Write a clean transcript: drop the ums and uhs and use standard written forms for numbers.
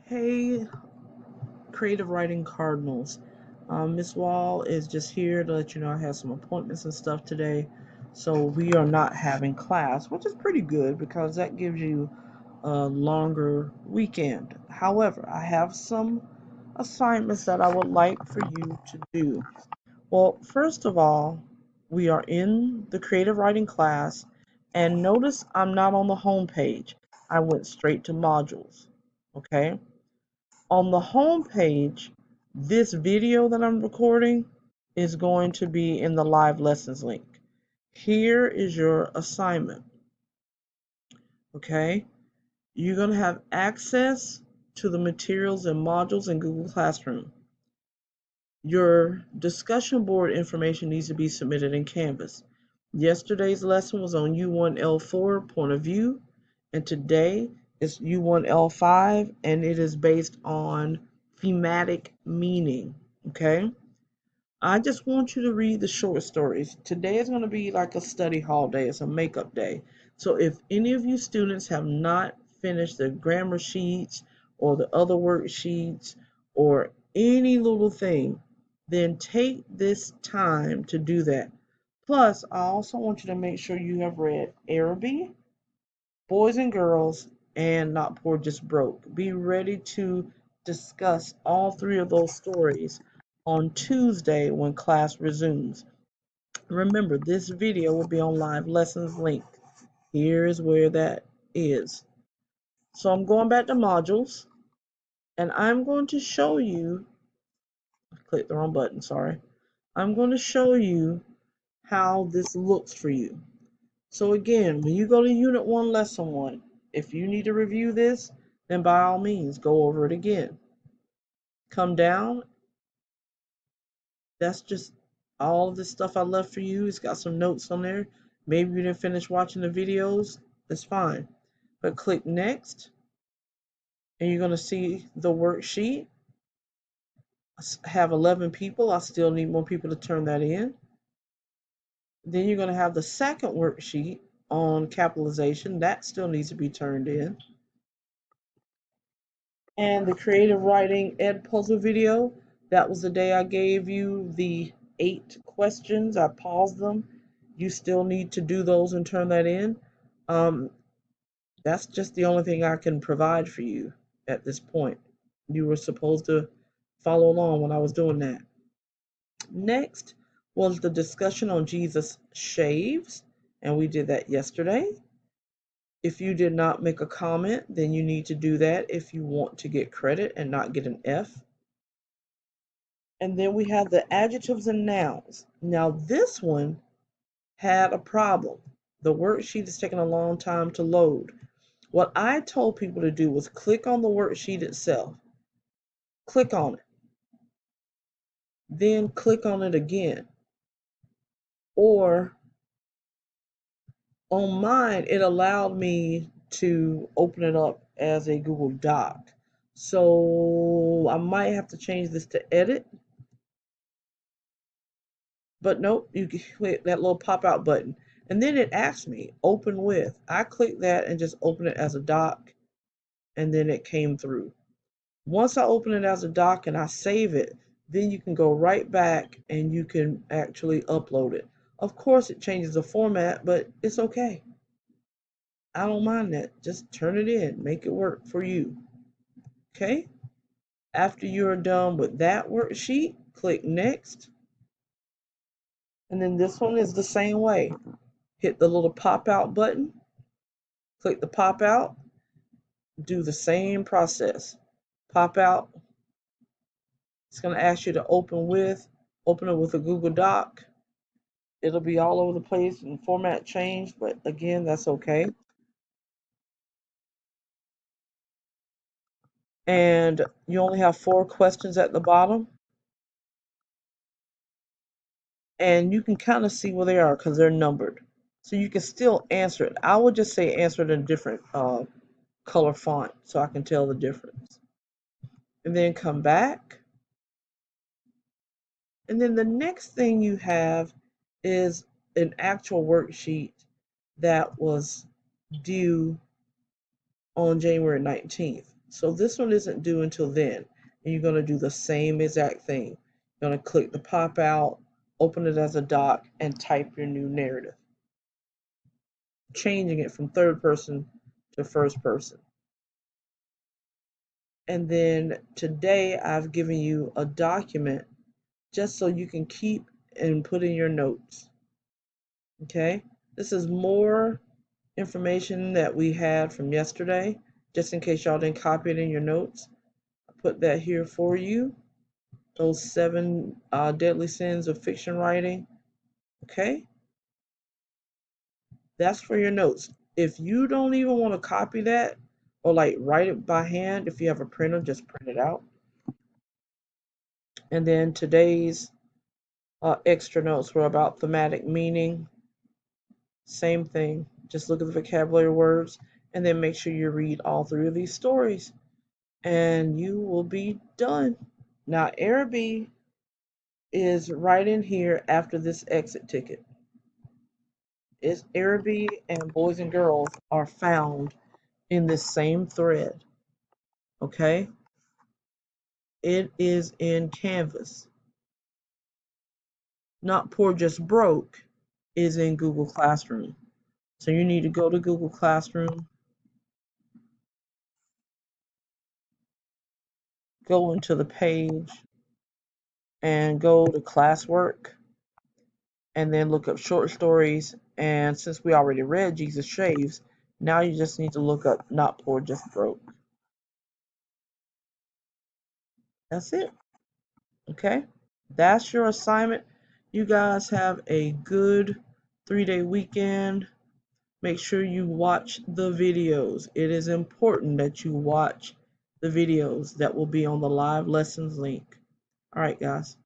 Hey, Creative Writing Cardinals. Miss Wall is just here to let you know I have some appointments and stuff today. So we are not having class, which is pretty good because that gives you a longer weekend. However, I have some assignments that I would like for you to do. Well, first of all, we are in the creative writing class, and notice I'm not on the home page. I went straight to modules. Okay? On the home page, this video that I'm recording is going to be in the live lessons link. Here is your assignment. Okay? You're going to have access to the materials and modules in Google Classroom. Your discussion board information needs to be submitted in Canvas. Yesterday's lesson was on U1L4 point of view, and today is U1L5, and it is based on thematic meaning. Okay? I just want you to read the short stories. Today is going to be like a study hall day, it's a makeup day. So if any of you students have not finished the grammar sheets or the other worksheets or any little thing, then take this time to do that. Plus, I also want you to make sure you have read Araby, Boys and Girls, and Not Poor Just Broke. Be ready to discuss all three of those stories on Tuesday when class resumes. Remember, this video will be on live lessons link. Here is where that is. So I'm going back to modules, and I'm going to show you, I clicked the wrong button, sorry. I'm going to show you how this looks for you. So again, when you go to Unit 1, Lesson 1, if you need to review this, then by all means, go over it again. Come down. That's just all of the stuff I left for you. It's got some notes on there. Maybe you didn't finish watching the videos. It's fine. But click Next, and you're going to see the worksheet. I have 11 people. I still need more people to turn that in. Then you're going to have the second worksheet on capitalization. That still needs to be turned in. And the creative writing ed puzzle video, that was the day I gave you the 8 questions. I paused them. You still need to do those and turn that in. That's just the only thing I can provide for you at this point. You were supposed to follow along when I was doing that. Next was the discussion on Jesus shaves, and we did that yesterday. If you did not make a comment, then you need to do that if you want to get credit and not get an F. And then we have the adjectives and nouns. Now this one had a problem. The worksheet is taking a long time to load. What I told people to do was click on the worksheet itself. Click on it. Then click on it again. Or on mine, it allowed me to open it up as a Google Doc. So I might have to change this to edit. But nope, you click that little pop-out button. And then it asks me, open with. I click that and just open it as a doc, and then it came through. Once I open it as a doc and I save it, then you can go right back and you can actually upload it. Of course, it changes the format, but it's okay. I don't mind that. Just turn it in, make it work for you. Okay? After you're done with that worksheet, click Next. And then this one is the same way. Hit the little pop-out button, click the pop-out, do the same process. Pop out. It's going to ask you to open it with a Google Doc. It'll be all over the place and format changed, but again, that's okay. And you only have 4 questions at the bottom. And you can kind of see where they are because they're numbered. So you can still answer it. I would just say answer it in a different color font so I can tell the difference. And then come back. And then the next thing you have is an actual worksheet that was due on January 19th. So this one isn't due until then. And you're going to do the same exact thing. You're going to click the pop out, open it as a doc, and type your new narrative, changing it from third person to first person. And then today I've given you a document just so you can keep and put in your notes. Okay? This is more information that we had from yesterday, just in case y'all didn't copy it in your notes. I put that here for you. Those 7 deadly sins of fiction writing. Okay? That's for your notes. If you don't even want to copy that or like write it by hand, if you have a printer, just print it out. And then today's extra notes were about thematic meaning. Same thing. Just look at the vocabulary words and then make sure you read all 3 of these stories and you will be done. Now, Araby is right in here after this exit ticket. It's Araby and boys and girls are found in this same thread. Okay? It is in Canvas. Not Poor Just Broke is in Google Classroom. So you need to go to Google Classroom, go into the page, and go to classwork, and then look up short stories. And since we already read Jesus Shaves, now you just need to look up Not Poor Just Broke. That's it. Okay? That's your assignment. You guys have a good 3-day weekend. Make sure you watch the videos. It is important that you watch the videos that will be on the live lessons link. All right, guys.